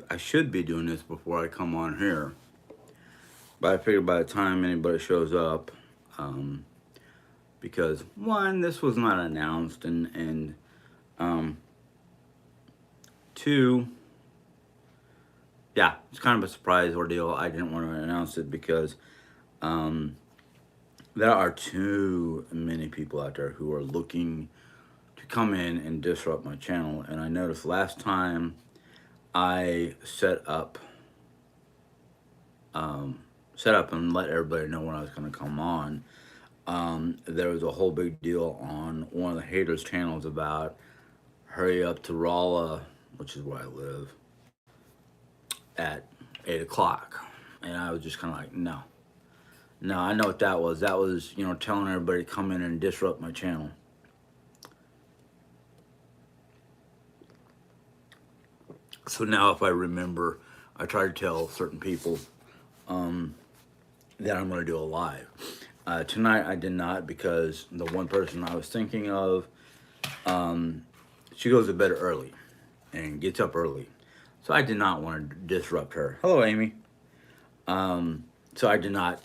I should be doing this before I come on here, but I figured by the time anybody shows up, um, because one, this was not announced, and um, two, yeah, it's kind of a surprise ordeal. I didn't want to announce it because um, there are too many people out there who are looking to come in and disrupt my channel. And I noticed last time I um, set up and let everybody know when I was going to come on. There was a whole big deal on one of the haters' channels about hurry up to Rolla, which is where I live, at 8 o'clock, and I was just kind of like, no, no, I know what that was. That was, telling everybody to come in and disrupt my channel. So now, if I remember, I try to tell certain people um, that I'm going to do a live. Tonight I did not because the one person I was thinking of, um, she goes to bed early and gets up early. So I did not want to disrupt her. Hello, Amy. Um, so I did not,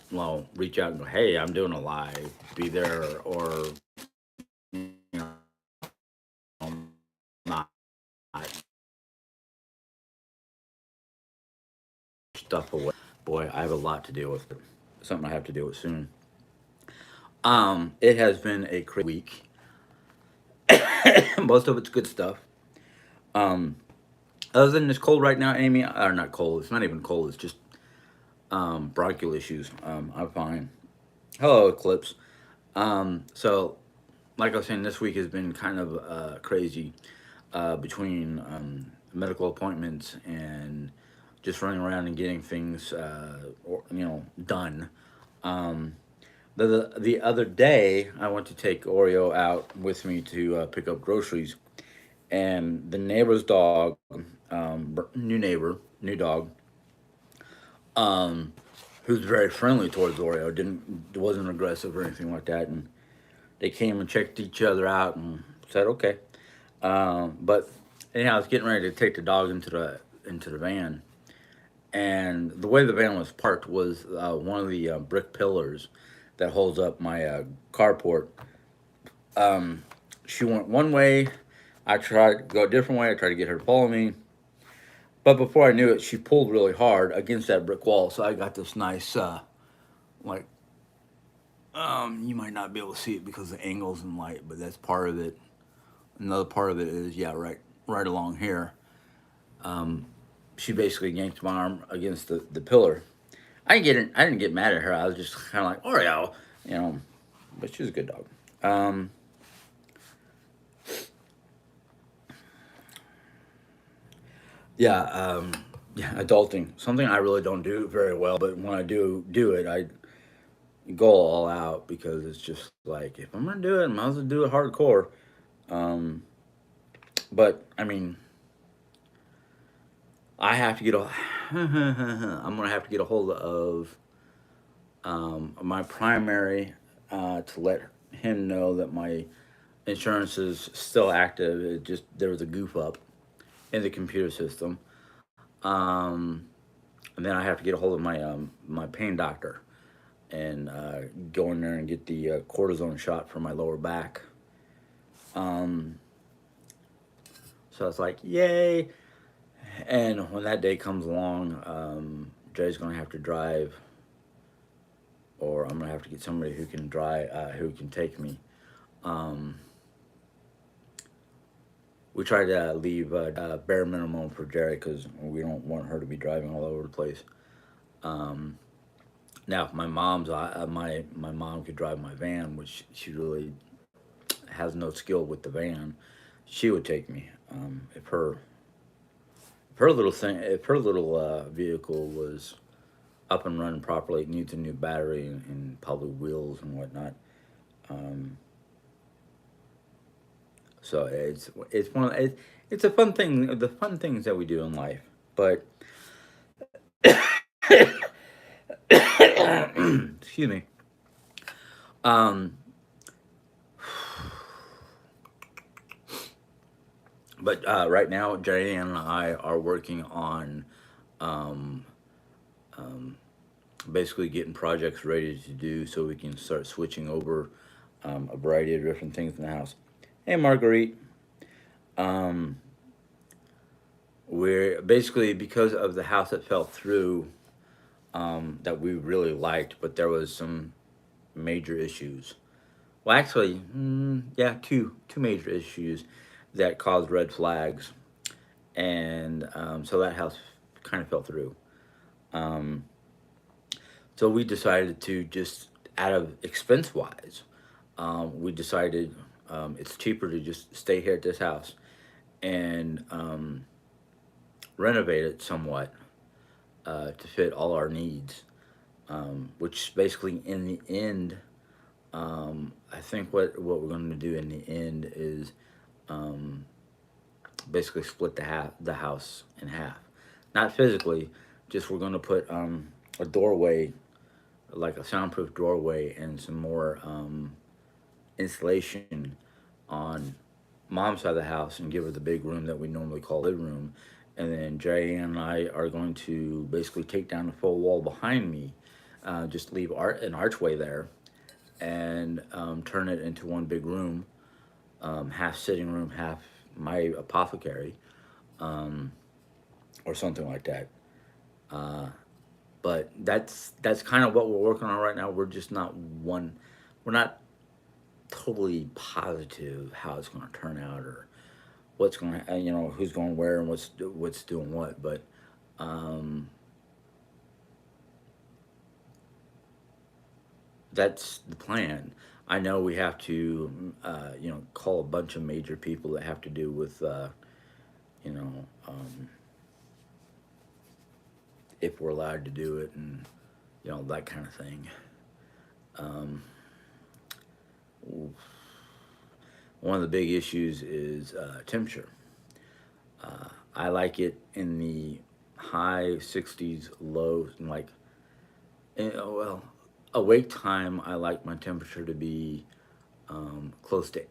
reach out and go, hey, I'm doing a live, be there, or, not stuff away. Boy, I have a lot to deal with. Something I have to deal with soon. It has been a crazy week. Most of it's good stuff. Um, Other than it's cold right now, Amy, or not cold, it's not even cold, it's just bronchial issues. I'm fine. Hello, Eclipse. So, like I was saying, this week has been kind of crazy between medical appointments and just running around and getting things, done. Um, the other day, I went to take Oreo out with me to pick up groceries, and the neighbor's dog, new dog, um, who's very friendly towards Oreo, didn't wasn't aggressive or anything like that, and they came and checked each other out and said okay. But anyhow, I was getting ready to take the dog into the van, and the way the van was parked was one of the brick pillars that holds up my carport. Um, she went one way. I tried to go a different way. I tried to get her to follow me. But before I knew it, she pulled really hard against that brick wall. So I got this nice, like, you might not be able to see it because of the angles and light, but that's part of it. Another part of it is, yeah, right along here. Um, she basically yanked my arm against the pillar. I didn't get mad at her. I was just kind of like, Oreo, you know, but she's a good dog. Um, yeah, yeah, adulting, something I really don't do very well, but when I do it, I go all out because it's just like if I'm gonna do it, I might as well do it hardcore. Um, but I mean, I have to get a. I'm gonna have to get a hold of my primary to let him know that my insurance is still active. It just there was a goof up in the computer system, um, and then I have to get a hold of my pain doctor and go in there and get the cortisone shot for my lower back. Um, so it's like, yay! And when that day comes along, Jay's gonna have to drive, or I'm gonna have to get somebody who can drive, who can take me. Um, we try to leave bare minimum for Jerry because we don't want her to be driving all over the place. Um, Now, if my mom could drive my van, which she really has no skill with the van, she would take me. If her little vehicle was up and running properly, it needs a new battery and probably wheels and whatnot. Um, so it's one of, it's a fun thing. The fun things that we do in life, but excuse me. Um, But right now, Diane and I are working on um, um, basically getting projects ready to do so we can start switching over a variety of different things in the house. Hey, Marguerite. Um, we're basically, because of the house that fell through, that we really liked, but there was some major issues. Well, actually, yeah, two major issues that caused red flags, and so that house kind of fell through. Um, so we decided to just, out of expense wise, we decided it's cheaper to just stay here at this house and renovate it somewhat to fit all our needs. Which basically, in the end, I think what we're going to do in the end is um, basically split the house in half. Not physically, just we're going to put a doorway, like a soundproof doorway, and some more insulation on mom's side of the house, and give her the big room that we normally call living room. And then Jay and I are going to basically take down the full wall behind me, just leave an archway there, and turn it into one big room, half sitting room, half my apothecary, um, or something like that. Uh, but that's kind of what we're working on right now. We're not totally positive how it's going to turn out, or what's going to, who's going where, and what's doing what. But um, that's the plan. I know we have to, call a bunch of major people that have to do with, you know, um, if we're allowed to do it, and that kind of thing. Um, One of the big issues is temperature. I like it in the high 60s, low, and like, well, awake time, I like my temperature to be close to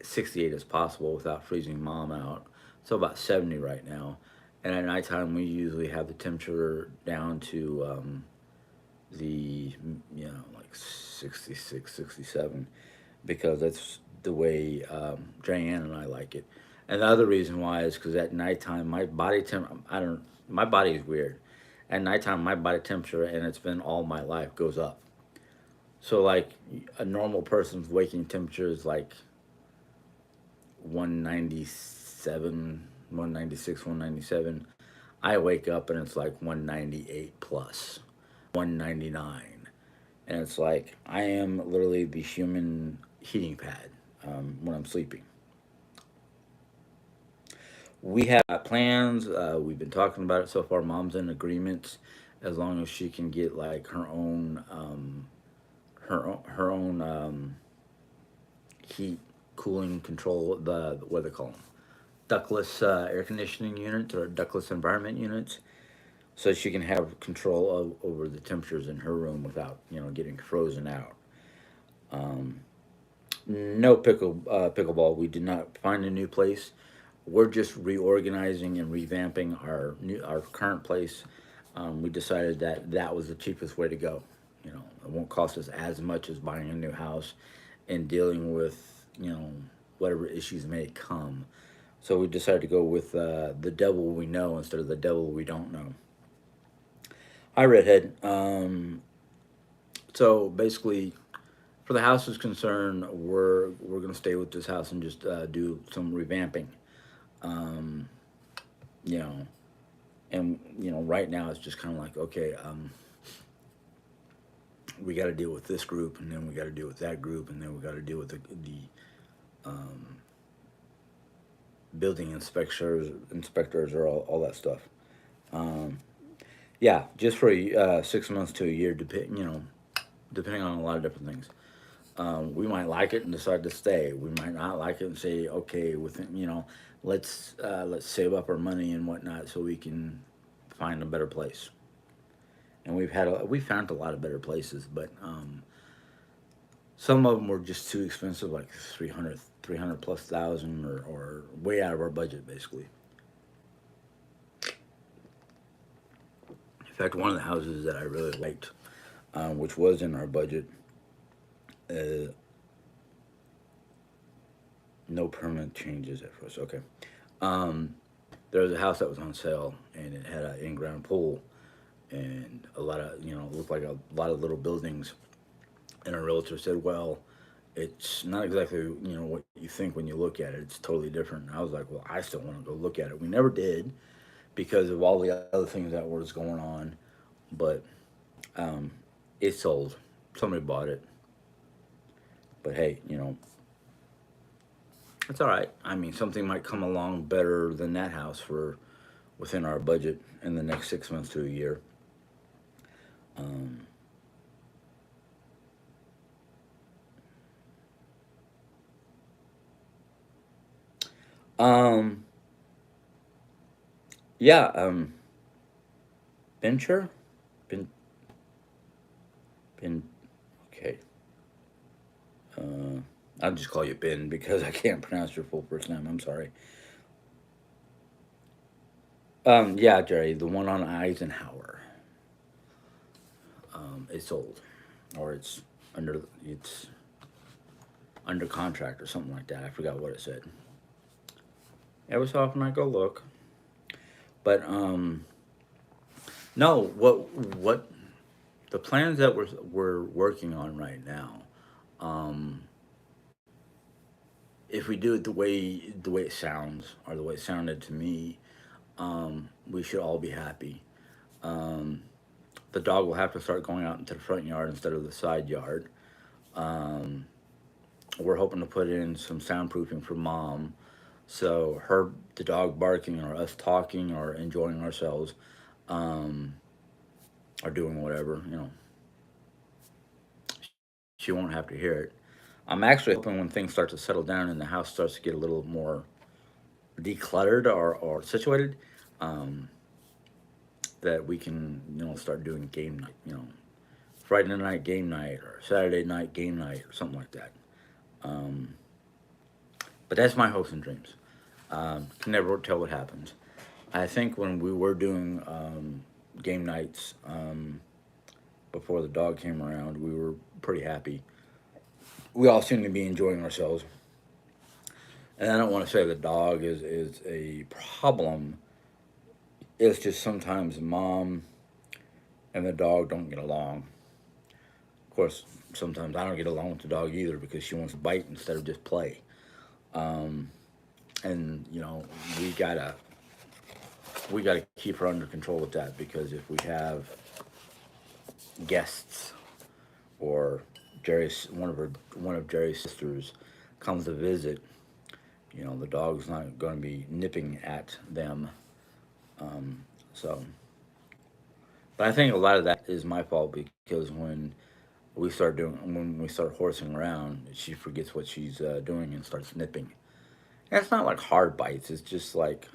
68 as possible without freezing mom out. So about 70 right now. And at nighttime, we usually have the temperature down to the, like 66, 67, because that's the way Diane and I like it. And the other reason why is because at nighttime, my body is weird. At nighttime, my body temperature, and it's been all my life, goes up. So like, a normal person's waking temperature is like 197, 196, 197. I wake up and it's like 198 plus, 199. And it's like I am literally the human heating pad when I'm sleeping. We have plans. We've been talking about it so far. Mom's in agreement, as long as she can get like her own heat, cooling control. The what do they call them? Ductless air conditioning units, or ductless environment units, so she can have control over the temperatures in her room without getting frozen out. Um, no pickleball. We did not find a new place. We're just reorganizing and revamping our current place. We decided that that was the cheapest way to go. It won't cost us as much as buying a new house and dealing with whatever issues may come. So we decided to go with the devil we know instead of the devil we don't know. Hi, Redhead. So basically, for the house is concerned, we're gonna stay with this house and just do some revamping. Um, you know, and right now it's just kind of like, okay, we got to deal with this group, and then we got to deal with that group, and then we got to deal with the um, building inspectors, or all that stuff. Um, yeah, just for 6 months to a year, depending on a lot of different things. We might like it and decide to stay. We might not like it and say, okay, let's save up our money and whatnot so we can find a better place. And we found a lot of better places, but Some of them were just too expensive, like 300 plus thousand, or way out of our budget, basically. In fact, one of the houses that I really liked, which was in our budget, uh, no permanent changes at first. Okay. Um, there was a house that was on sale, and it had an in-ground pool, and a lot of, it looked like a lot of little buildings. And our realtor said, "Well, it's not exactly what you think when you look at it. It's totally different." And I was like, "Well, I still want to go look at it." We never did because of all the other things that was going on, but um, it sold. Somebody bought it, but hey, it's all right. I mean, something might come along better than that house for within our budget in the next 6 months to a year. Um, um, yeah, Venture, Ben, Ben. Okay, uh, I'll just call you Ben because I can't pronounce your full first name. I'm sorry. Yeah, Jerry, the one on Eisenhower. It's sold, or it's under contract or something like that. I forgot what it said. Every so often I go look, but no. What the plans that we're working on right now? Um, if we do it the way it sounds, or the way it sounded to me, we should all be happy. Um, the dog will have to start going out into the front yard instead of the side yard. Um, we're hoping to put in some soundproofing for mom, so the dog barking or us talking or enjoying ourselves, um, or doing whatever, she won't have to hear it. I'm actually hoping when things start to settle down and the house starts to get a little more decluttered or situated, um, that we can start doing game night, Friday night game night or Saturday night game night or something like that. Um, but that's my hopes and dreams. Can never tell what happens. I think when we were doing game nights, before the dog came around, we were pretty happy. We all seemed to be enjoying ourselves. And I don't want to say the dog is a problem. It's just sometimes mom and the dog don't get along. Of course, sometimes I don't get along with the dog either because she wants to bite instead of just play. Um, and we gotta we gotta keep her under control with that, because if we have guests, or one of Jerry's sisters comes to visit, the dog's not going to be nipping at them. Um, so, but I think a lot of that is my fault, because when we start horsing around, she forgets what she's doing and starts nipping. And it's not like hard bites. It's just like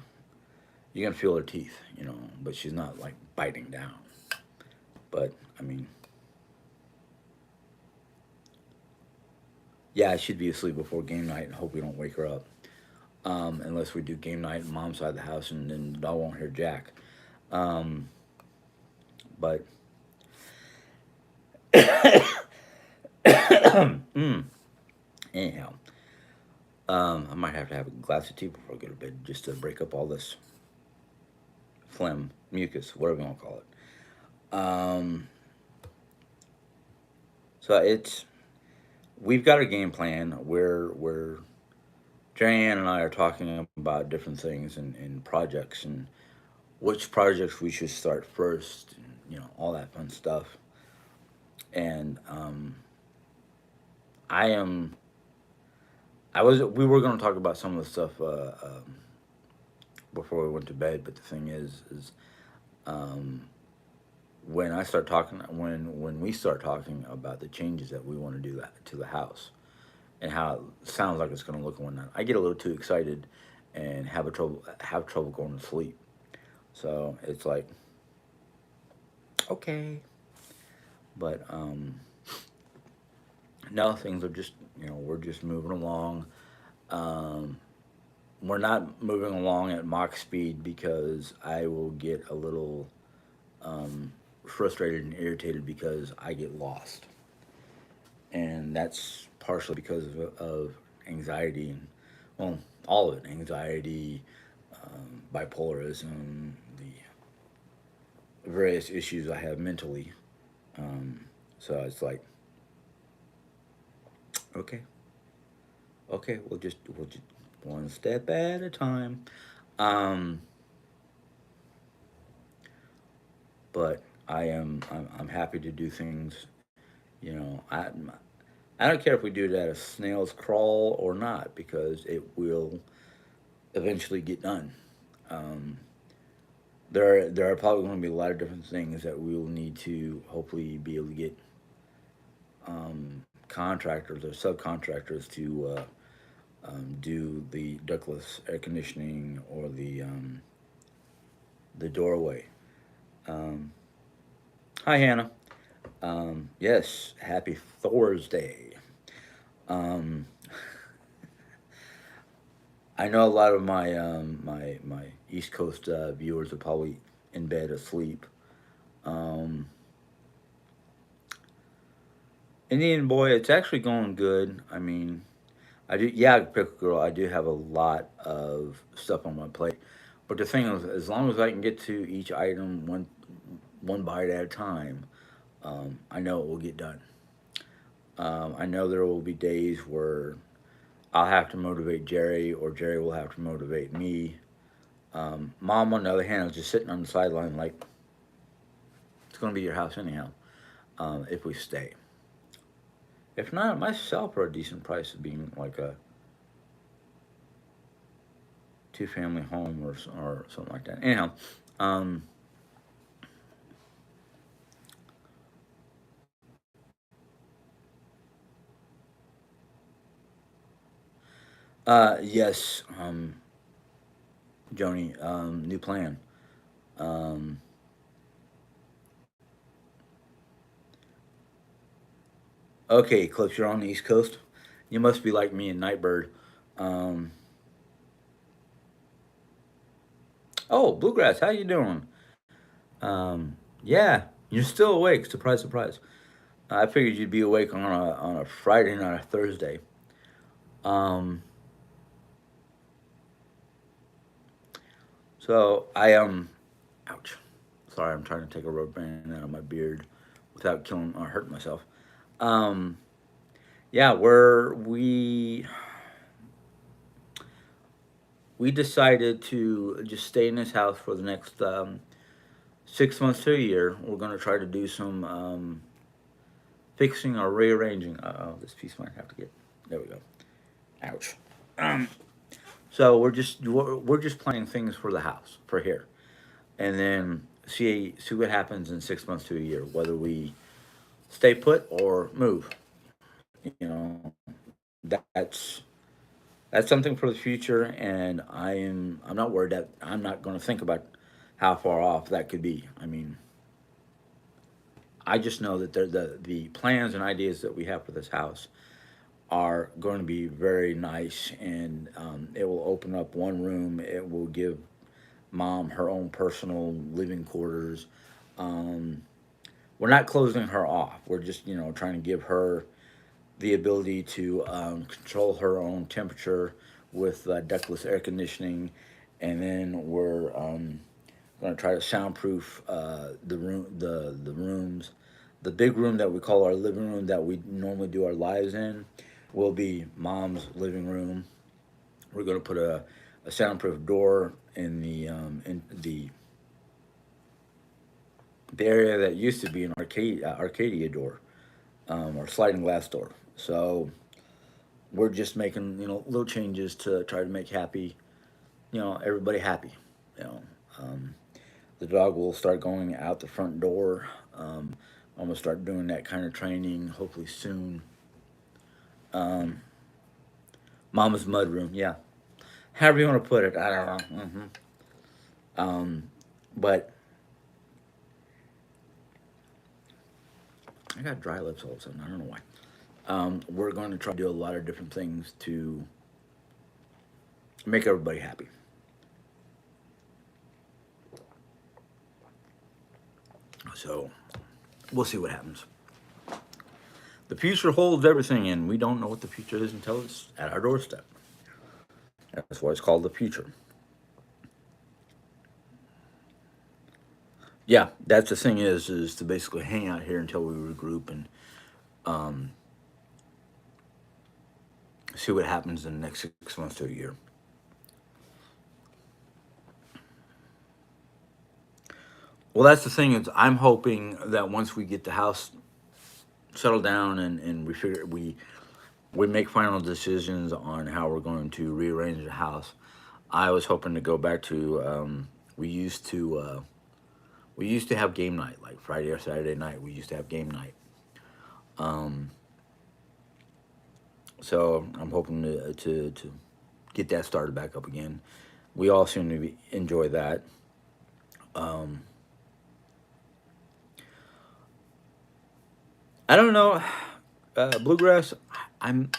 you can feel her teeth, but she's not like biting down. But I mean, yeah, I should be asleep before game night and hope we don't wake her up. Unless we do game night in mom's side of the house, and then the dog won't hear Jack. Um, but mm, anyhow, I might have to have a glass of tea before I go to bed just to break up all this phlegm, mucus, whatever you want to call it. So we've got a game plan where Jan and I are talking about different things and projects, and which projects we should start first, and, all that fun stuff. And I am we were going to talk about some of the stuff before we went to bed, but the thing is um, when we start talking about the changes that we want to do that to the house, and how it sounds like it's going to look and whatnot, I get a little too excited and have trouble going to sleep. So it's like, okay, but No, things are just, we're just moving along. Um, we're not moving along at Mach speed because I will get a little um, frustrated and irritated because I get lost, and that's partially because of anxiety and, well, all of it, anxiety, bipolarism, the various issues I have mentally. Um, so it's like, okay, okay, we'll just one step at a time. Um, but I'm happy to do things. I don't care if we do it at a snail's crawl or not because it will eventually get done. Um, there are probably going to be a lot of different things that we will need to hopefully be able to get contractors or subcontractors to do the ductless air conditioning or the doorway. Um, Hi, Hannah. Yes, happy Thursday. Um, I know a lot of my East Coast viewers are probably in bed asleep. Um, Indian boy, it's actually going good. I mean, I do, yeah, pickle girl. I do have a lot of stuff on my plate, but the thing is, as long as I can get to each item one bite at a time, I know it will get done. I know there will be days where I'll have to motivate Jerry, or Jerry will have to motivate me. Mom, on the other hand, is just sitting on the sideline like, it's going to be your house anyhow, if we stay. If not, it might sell for a decent price of being like a two-family home or something like that. Anyhow, um, yes, Joni, new plan. Um, okay, Clips, you're on the East Coast. You must be like me and Nightbird. Um, oh, Bluegrass, how you doing? Yeah, you're still awake. Surprise, surprise. I figured you'd be awake on a Friday, not a Thursday. Um, so I ouch. Sorry, I'm trying to take a rubber band out of my beard without killing or hurting myself. Um, yeah, we decided to just stay in this house for the next 6 months to a year. We're gonna try to do some fixing or rearranging. Oh, this piece might have to get. There we go. Ouch. Um, so we're just planning things for the house for here, and then see what happens in 6 months to a year, whether we stay put or move. You know, that's that's something for the future, and I'm not worried that I'm not going to think about how far off that could be. I mean, I just know that the plans and ideas that we have for this house are going to be very nice, and it will open up one room. It will give mom her own personal living quarters. Um, we're not closing her off. We're just trying to give her the ability to control her own temperature with ductless air conditioning, and then we're going to try to soundproof the rooms. The big room that we call our living room that we normally do our lives in will be mom's living room. We're going to put a soundproof door in the area that used to be an Arcadia door, or sliding glass door. So we're just making little changes to try to make everybody happy. You know, um, the dog will start going out the front door. I'm gonna start doing that kind of training hopefully soon. Um, Mama's mud room, yeah, however you want to put it. I don't know. Um, but I got dry lips all of a sudden. I don't know why. We're going to try to do a lot of different things to make everybody happy. So we'll see what happens. The future holds everything, and we don't know what the future is until it's at our doorstep. That's why it's called the future. Yeah, that's the thing is to basically hang out here until we regroup and see what happens in the next 6 months to a year. Well, that's the thing is I'm hoping that once we get the house settled down and we make final decisions on how we're going to rearrange the house, I was hoping to go back to we used to uh, we used to have game night like Friday or Saturday night. We used to have game night. Um, so I'm hoping to get that started back up again. We all seem to enjoy that. Um, I don't know, bluegrass. I'm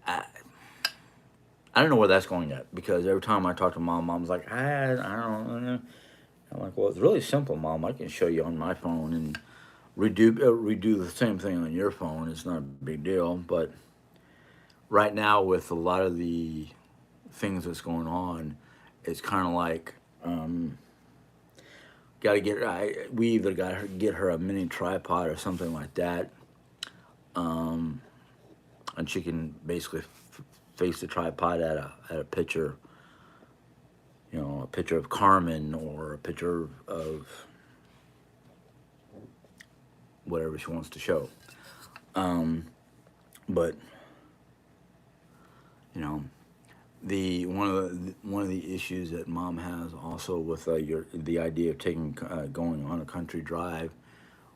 I, I don't know where that's going yet because every time I talk to mom, mom's like, I don't know. I'm like, well, it's really simple, mom. I can show you on my phone and redo the same thing on your phone. It's not a big deal. But right now, with a lot of the things that's going on, it's kind of like got to get. We either got to get her a mini tripod or something like that, um, and she can basically face the tripod at a picture, a picture of Carmen or a picture of whatever she wants to show. Um, but you know, the one of the issues that mom has also with your the idea of taking going on a country drive,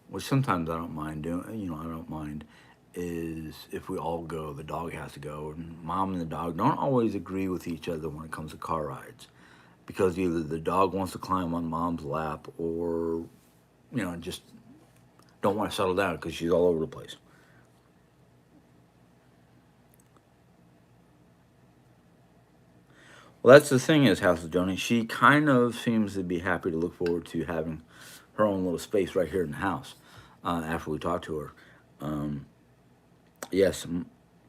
which sometimes I don't mind doing. I don't mind. Is if we all go, the dog has to go, and mom and the dog don't always agree with each other when it comes to car rides, because either the dog wants to climb on mom's lap, or just don't want to settle down because she's all over the place. Well, that's the thing is, House of Joni, she kind of seems to be happy to look forward to having her own little space right here in the house after we talk to her. Um, yes,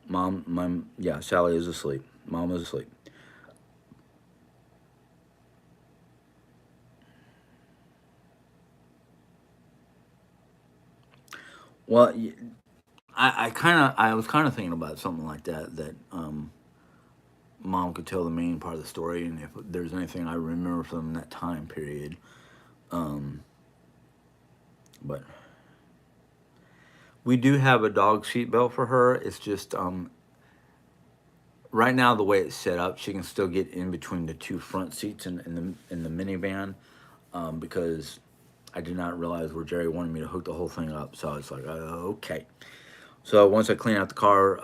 yeah, Sally is asleep. Mom is asleep. Well, I was kind of thinking about something like that, that mom could tell the main part of the story, and if there's anything I remember from that time period. Um, but we do have a dog seat belt for her. It's just right now the way it's set up, she can still get in between the two front seats in the minivan, because I did not realize where Jerry wanted me to hook the whole thing up. So it's like, okay. So once I clean out the car,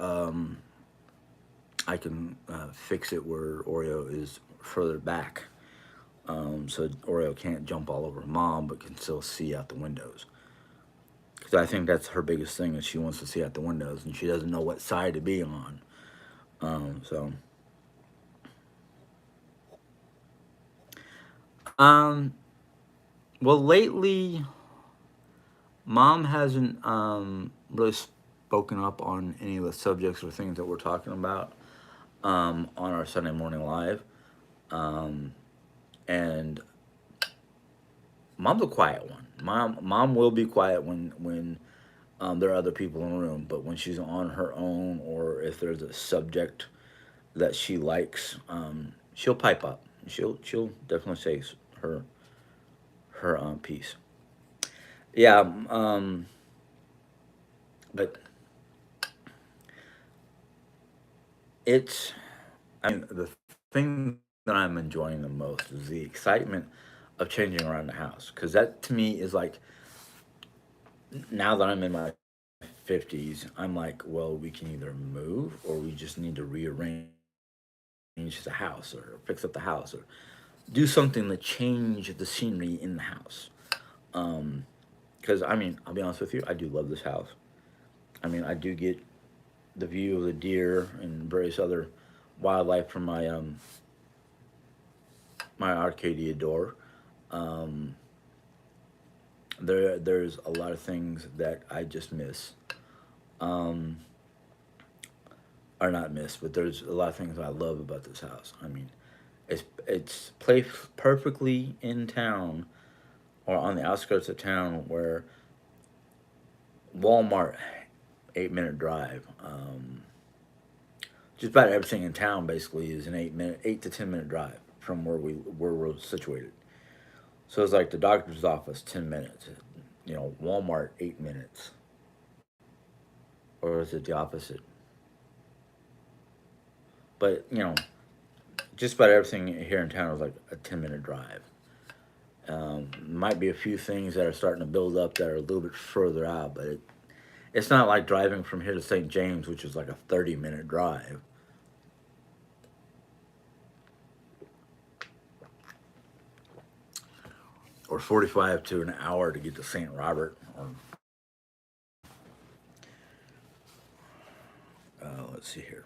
I can fix it where Oreo is further back, so Oreo can't jump all over mom, but can still see out the windows. Because I think that's her biggest thing is she wants to see out the windows, and she doesn't know what side to be on. So, um, well, lately, mom hasn't really spoken up on any of the subjects or things that we're talking about on our Sunday morning live. Um, and mom's a quiet one. Mom will be quiet when there are other people in the room, but when she's on her own or if there's a subject that she likes, she'll pipe up. She'll definitely say her piece. Yeah, but it's I mean the thing that I'm enjoying the most is the excitement of changing around the house, because that to me is like, now that I'm in my 50s, I'm like, well, we can either move or we just need to rearrange the house or fix up the house or do something to change the scenery in the house. Um, because I mean, I'll be honest with you, I do love this house. I mean, I do get the view of the deer and various other wildlife from my Arcadia door. Um, there's a lot of things that I just miss. Um, or not miss, but there's a lot of things I love about this house. I mean, it's placed perfectly in town or on the outskirts of town where Walmart 8 minute drive. Just about everything in town basically is an 8 minute, 8 to 10 minute drive from where we're situated. So it's like the doctor's office 10 minutes, Walmart 8 minutes, or is it the opposite? But just about everything here in town is like a 10 minute drive. Might be a few things that are starting to build up that are a little bit further out, but it's not like driving from here to St. James, which is like a 30-minute drive. Or 45 to an hour to get to St. Robert. Or, let's see here.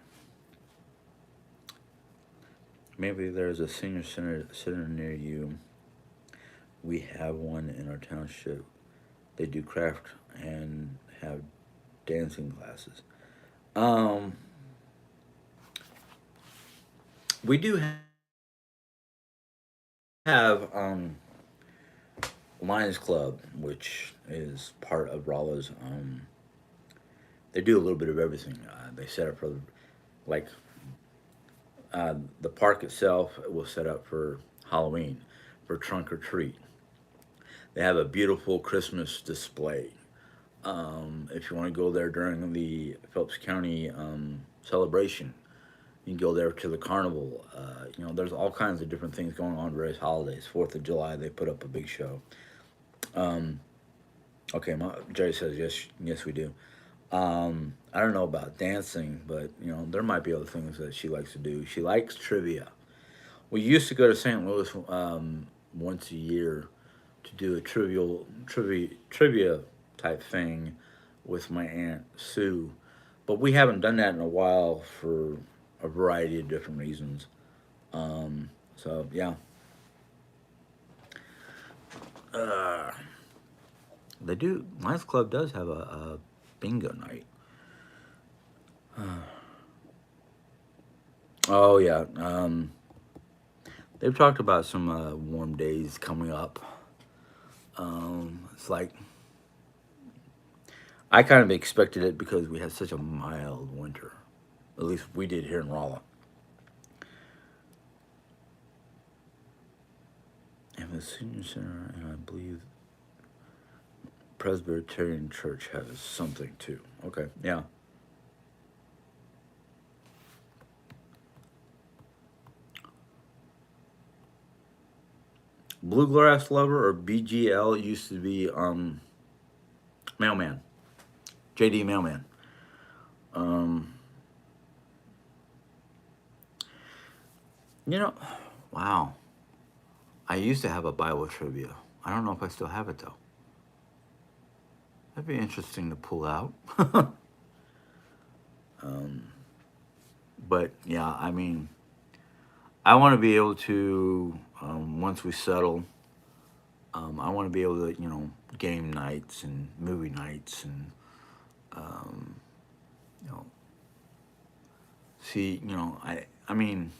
Maybe there's a senior center near you. We have one in our township. They do craft and have dancing classes. Um, we do have Lions Club, which is part of Rolla's. They do a little bit of everything. They set up for like the park itself was set up for Halloween, for trunk or treat. They have a beautiful Christmas display. If you want to go there during the Phelps County celebration, you can go there to the carnival. There's all kinds of different things going on various holidays. 4th of July, they put up a big show. Um, okay, Jerry says yes, yes we do. I don't know about dancing, but there might be other things that she likes to do. She likes trivia. We used to go to St. Louis once a year to do a trivia type thing with my aunt Sue, but we haven't done that in a while for a variety of different reasons. So yeah, uh, they do. Lions Club does have a bingo night. Oh yeah, they've talked about some warm days coming up. It's like I kind of expected it because we had such a mild winter. At least we did here in Rolla. And the senior center, and I believe Presbyterian Church has something too. Okay, yeah. Bluegrass Lover or BGL used to be Mailman, JD Mailman. Um, you know, wow. I used to have a Bible trivia. I don't know if I still have it though. That'd be interesting to pull out. um, but yeah, I mean, I want to be able to once we settle. I want to be able to game nights and movie nights and um, you know see I mean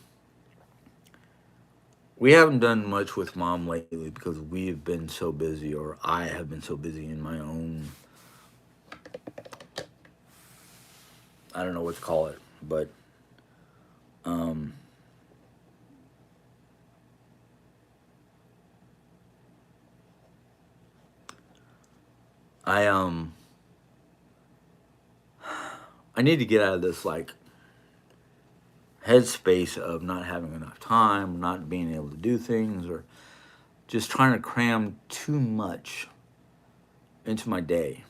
we haven't done much with mom lately because we've been so busy, or I have been so busy in my own, I don't know what to call it, but um, I I need to get out of this like headspace of not having enough time, not being able to do things, or just trying to cram too much into my day.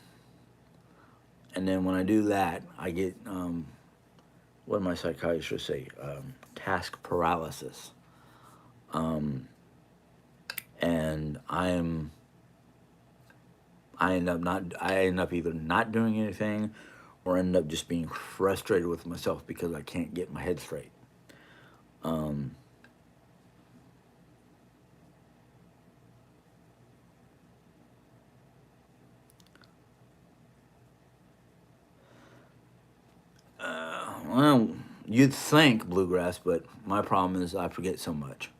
And then when I do that, I get what did my psychiatrist say? Task paralysis. Um, and I end up either not doing anything or end up just being frustrated with myself because I can't get my head straight. Um, well, you'd think bluegrass, but my problem is I forget so much.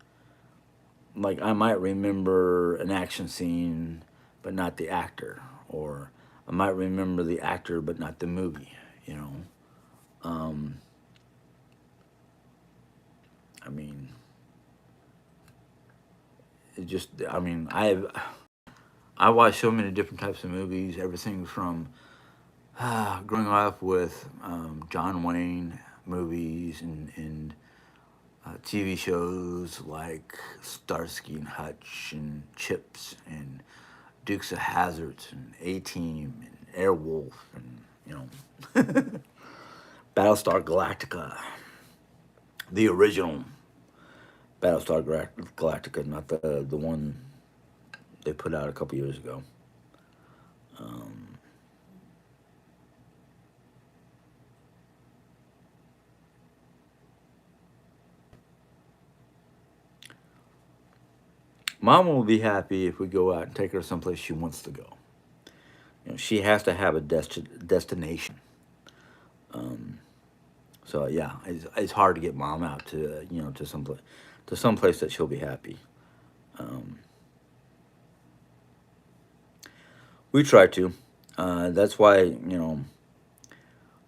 Like I might remember an action scene, but not the actor, or I might remember the actor, but not the movie. You know, um, I mean, it just, I mean, I watch so many different types of movies. Everything from growing up with John Wayne movies and TV shows like Starsky and Hutch and Chips and Dukes of Hazards and A Team and Airwolf and you know Battlestar Galactica, the original Galactica, not the one they put out a couple years ago. Um, Mom will be happy if we go out and take her someplace she wants to go. You know, she has to have a destination. Um, so yeah, it's hard to get mom out to to some place that she'll be happy. Um, we try to. That's why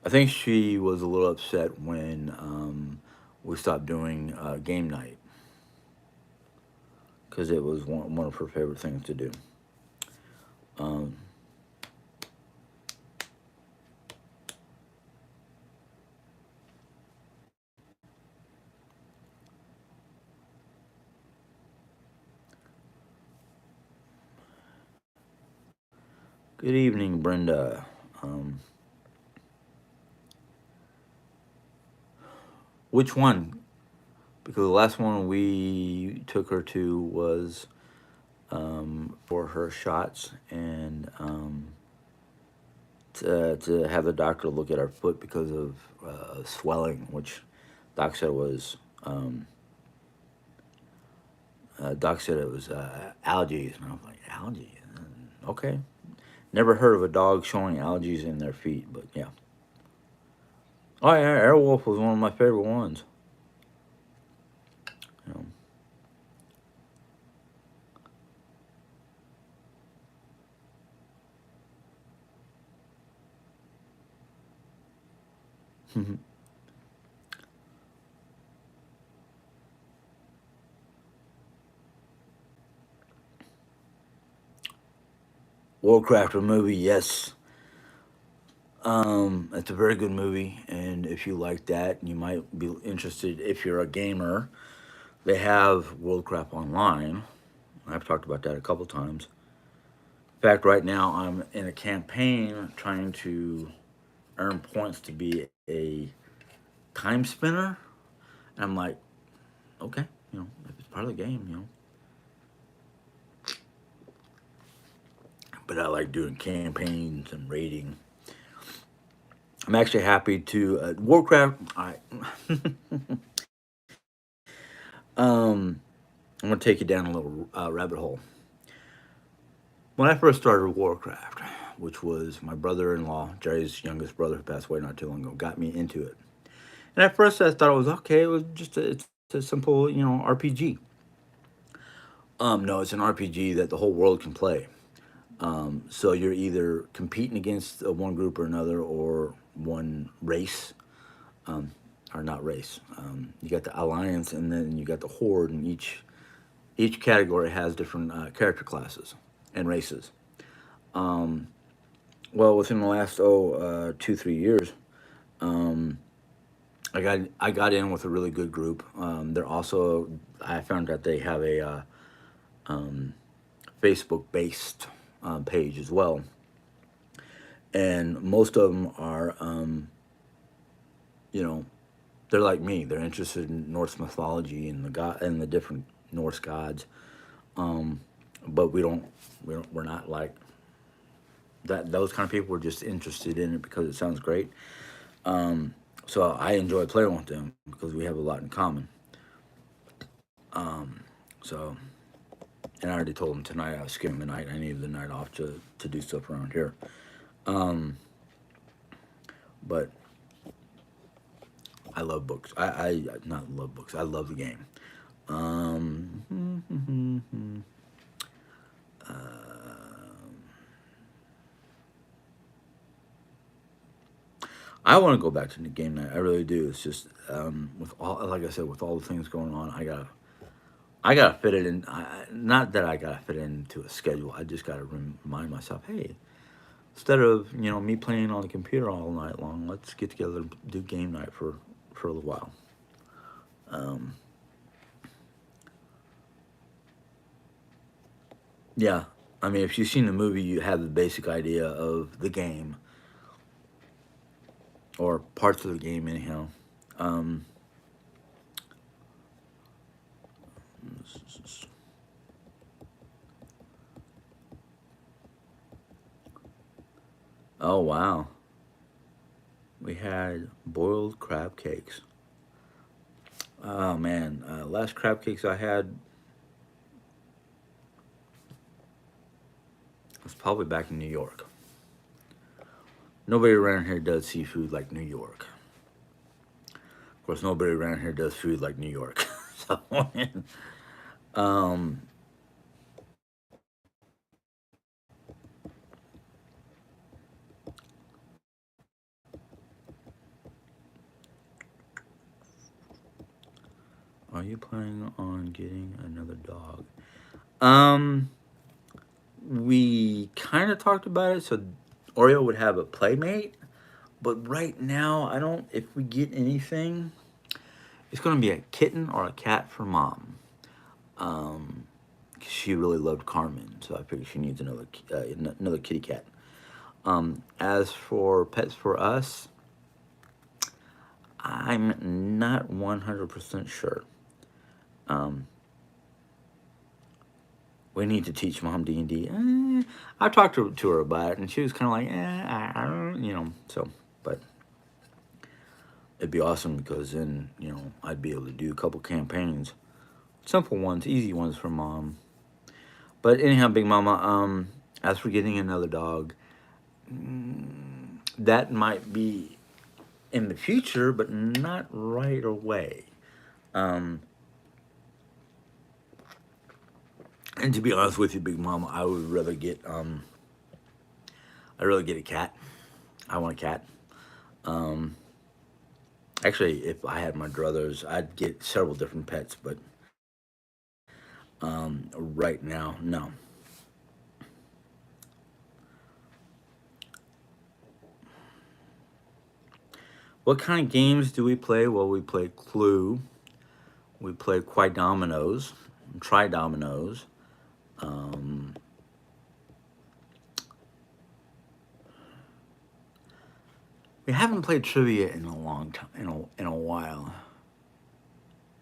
I think she was a little upset when we stopped doing game night because it was one of her favorite things to do. Um, Good evening, Brenda. Um, which one? Because the last one we took her to was for her shots and to have the doctor look at our foot because of swelling, which doc said was um, doc said it was algae, and I was like, algae? Okay, never heard of a dog showing algae in their feet, but yeah. Oh yeah, Airwolf was one of my favorite ones. You know. Warcraft, a movie, yes. It's a very good movie, and if you like that, you might be interested. If you're a gamer, they have Worldcraft Online. I've talked about that a couple times. In fact, right now I'm in a campaign trying to earn points to be a time spinner. And I'm like, okay, if it's part of the game, But I like doing campaigns and raiding. I'm actually happy to Warcraft. Um, I'm gonna take you down a little rabbit hole. When I first started Warcraft, which was my brother-in-law, Jerry's youngest brother, who passed away not too long ago, got me into it. And at first, I thought it was okay. It was just it's a simple, RPG. No, it's an RPG that the whole world can play. So you're either competing against one group or another, or one race, um, or not race. You got the alliance, and then you got the horde, and each category has different character classes and races. Um, well, within the last 2 3 years, um, I got in with a really good group. They're also I found that they have a um, Facebook based page as well, and most of them are you know they're like me. They're interested in Norse mythology and the god and the different Norse gods. Um, but we're not like that those kind of people are just interested in it because it sounds great. Um, so I enjoy playing with them because we have a lot in common. So, and I already told them tonight I was skipping the night. I needed the night off to do stuff around here. Um, but I love books. I not love books. I love the game. I want to go back to the game night. I really do. It's just with all, like I said, with all the things going on, I gotta fit it in. Not that I gotta fit it into a schedule. I just gotta remind myself, hey, instead of me playing on the computer all night long, let's get together and do game night for a little while. Um, yeah, I mean, if you've seen the movie, you have the basic idea of the game or parts of the game, anyhow. Um, oh wow, we had boiled crab cakes. Oh man, last crab cakes I had was probably back in New York. Nobody around here does seafood like New York. Of course, nobody around here does food like New York. So, um, are you planning on getting another dog? Um, we kind of talked about it, so Oreo would have a playmate. But right now, I don't. If we get anything, it's gonna be a kitten or a cat for mom. Um, 'Cause she really loved Carmen, so I figure she needs another kitty cat. As for pets for us, I'm not 100% sure. Um, we need to teach mom D&D. I talked to her about it, and she was kind of like, I don't, so, but it'd be awesome because then, I'd be able to do a couple campaigns. Simple ones, easy ones for mom. But anyhow, Big Mama, as for getting another dog, that might be in the future, but not right away. Um, and to be honest with you, Big Mama, I'd rather get a cat. I want a cat. Um, Actually, if I had my druthers, I'd get several different pets, but right now, no. What kind of games do we play? Well, we play Clue. We play Quai Dominoes, Tri Dominoes. Um, we haven't played trivia in a long time, in a while.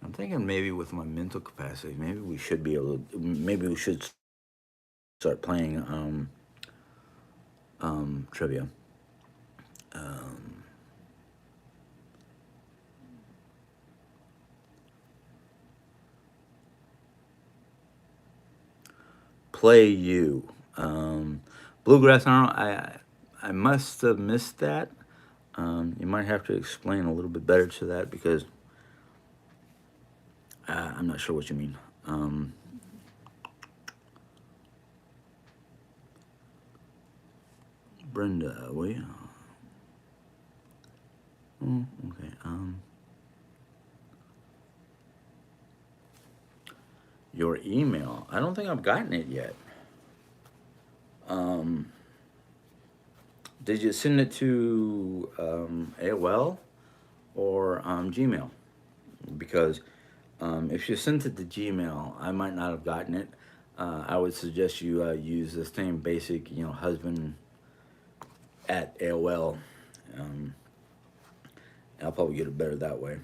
I'm thinking maybe with my mental capacity, maybe we should be able to. Maybe we should start playing trivia. Um, Play you. Bluegrass. I don't know. I must have missed that. You might have to explain a little bit better to that because I'm not sure what you mean. Brenda, will you? Okay. Your email. I don't think I've gotten it yet. Um, did you send it to AOL or Gmail? Because if you sent it to Gmail, I might not have gotten it. I would suggest you use the same basic, husband at AOL. Um, I'll probably get it better that way.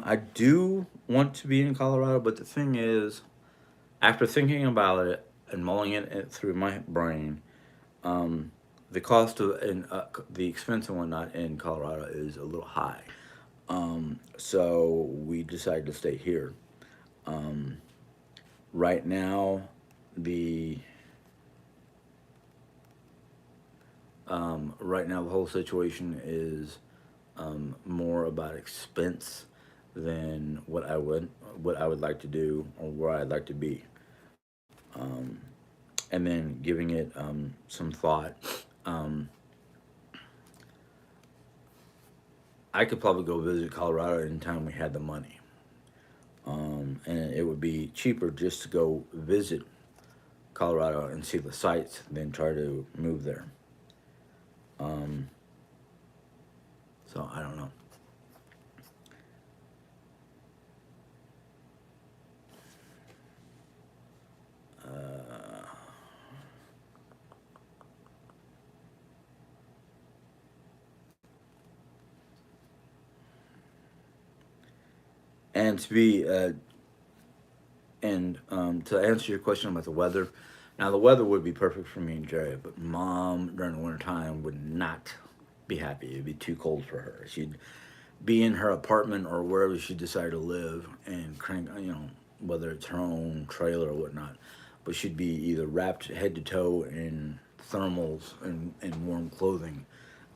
I do want to be in Colorado, but the thing is, after thinking about it, and mulling it through my brain, the cost of and the expense and whatnot in Colorado is a little high. So we decided to stay here. Right now, the the whole situation is more about expense than what I would like to do or where I'd like to be, and then giving it some thought. Um, I could probably go visit Colorado anytime we had the money, and it would be cheaper just to go visit Colorado and see the sights than try to move there. Um, so I don't know. Uh, and to be and to answer your question about the weather, now the weather would be perfect for me and Jerry, but Mom during the winter time would not be happy. It'd be too cold for her. She'd be in her apartment or wherever she decided to live and crank, whether it's her own trailer or whatnot, but she'd be either wrapped head to toe in thermals and warm clothing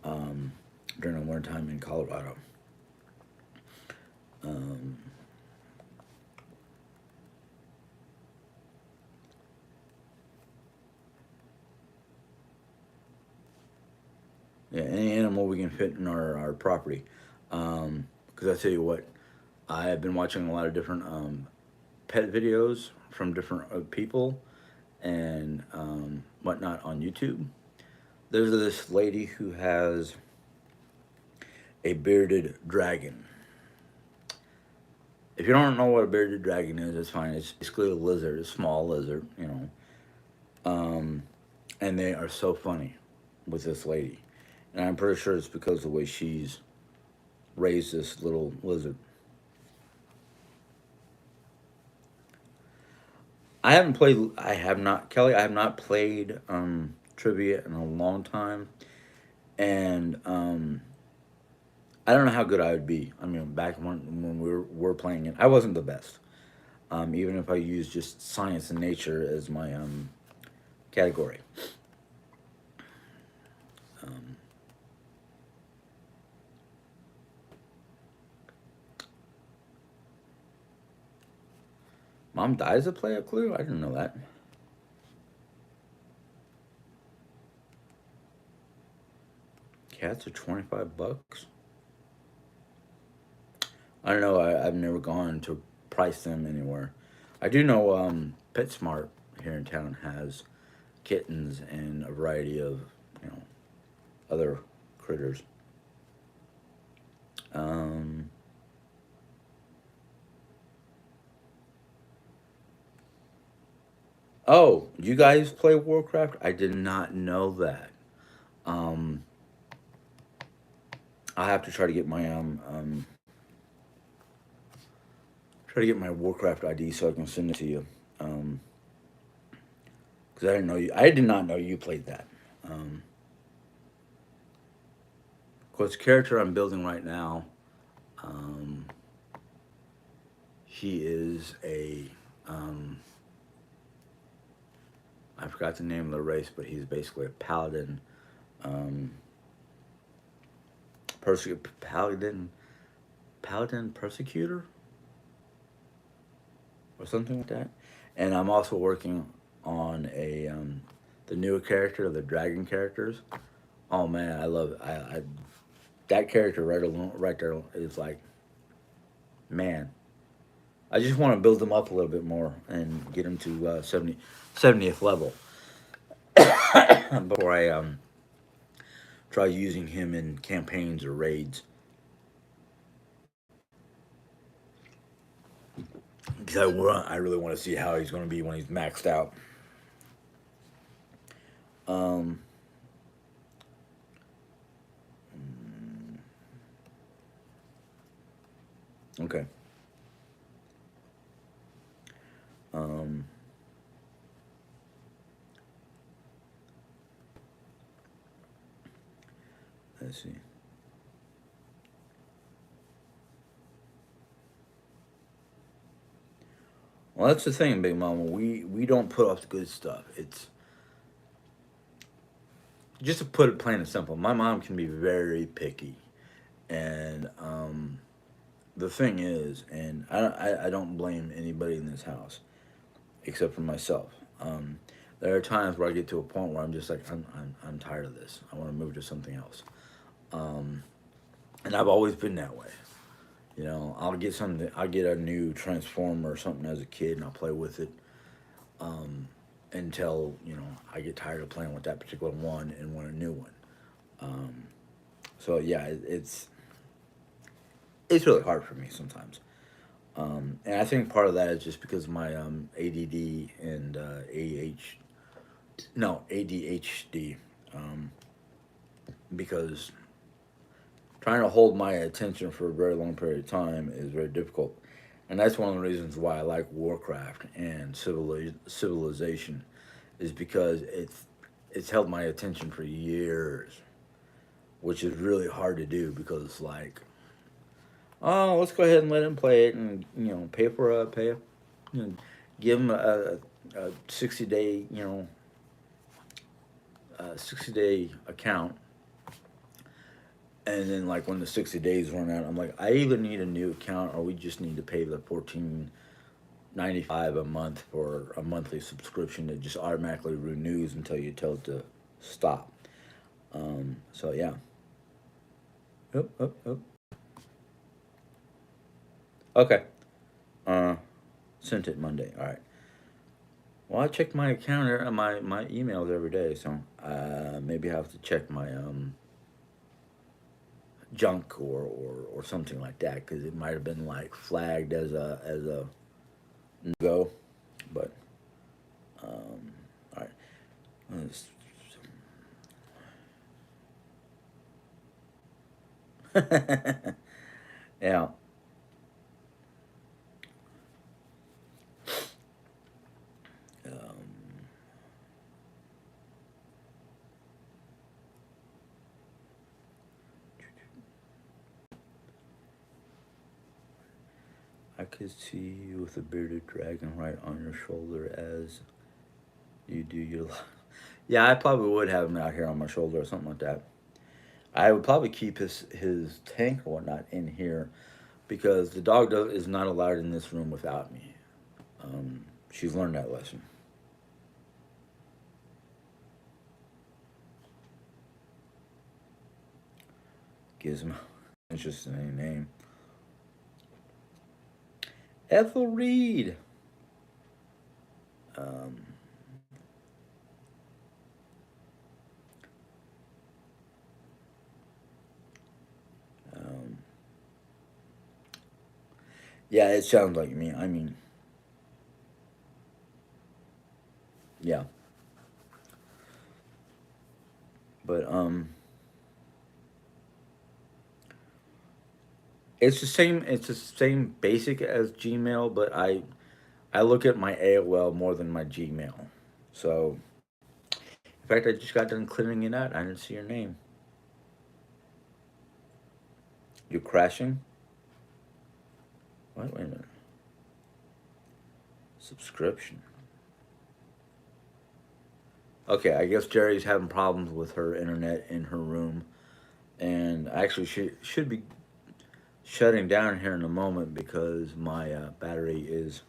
um, during the winter time in Colorado. Um, yeah, any animal we can fit in our property. Because I tell you what, I have been watching a lot of different pet videos from different people and whatnot on YouTube. There's this lady who has a bearded dragon. If you don't know what a bearded dragon is, it's fine. It's basically a lizard, a small lizard, and they are so funny with this lady. And I'm pretty sure it's because of the way she's raised this little lizard. I have not, Kelly, I have not played trivia in a long time. And I don't know how good I would be. I mean, back when were playing it, I wasn't the best. Even if I used just science and nature as my category. Um, Mom dies to play a clue? I didn't know that. Cats are $25. I don't know. I've never gone to price them anywhere. I do know PetSmart here in town has kittens and a variety of you know other critters. Um, oh, you guys play Warcraft? I did not know that. Um, I'll have to try to get my Warcraft ID so I can send it to you. Um, because I didn't know you. I did not know you played that. Um, of course, the character I'm building right now, um, he is a I forgot the name of the race, but he's basically a paladin, um, paladin, paladin persecutor or something like that. And I'm also working on a the newer character, the dragon characters. Oh man, I love I that character right there is like man. I just want to build them up a little bit more and get them to 70th level before I try using him in campaigns or raids. Because I really want to see how he's going to be when he's maxed out. Um, okay. Um, Let's see. Well, that's the thing, Big Mama. We don't put off the good stuff. It's just to put it plain and simple. My mom can be very picky, and the thing is, and I don't blame anybody in this house except for myself. There are times where I get to a point where I'm just like, I'm tired of this. I want to move to something else. Um, and I've always been that way. You know, I'll get something. I'll get a new transformer or something as a kid, and I'll play with it until I get tired of playing with that particular one and want a new one. Um, so yeah, it's really hard for me sometimes. And I think part of that is just because of my ADD and ADHD. Um, because trying to hold my attention for a very long period of time is very difficult. And that's one of the reasons why I like Warcraft and Civilization, is because it's held my attention for years, which is really hard to do because it's like, oh, let's go ahead and let him play it, and you know, give him a 60 day 60 day account, and then like when the 60 days run out, I'm like, I either need a new account or we just need to pay the 14.95 a month for a monthly subscription that just automatically renews until you tell it to stop. So yeah. Yep, yep, yep. Okay. Uh, Sent it Monday. All right. Well, I check my account, my emails every day, so maybe I have to check my junk or something like that, because it might have been like flagged as a no go. But all right. Let's- yeah. Um, I could see you with a bearded dragon right on your shoulder as you do your. Yeah, I probably would have him out here on my shoulder or something like that. I would probably keep his tank or whatnot in here because the dog is not allowed in this room without me. She's learned that lesson. Gizmo. It's just a name. Ethel Reed. Um, um, yeah, it sounds like me. I mean, yeah, but it's the same. It's the same basic as Gmail, but I look at my AOL more than my Gmail. So, in fact, I just got done clearing it out. I didn't see your name. You're crashing. What? Wait a minute. Subscription. Okay, I guess Jerry's having problems with her internet in her room, and actually she should be shutting down here in a moment because my battery is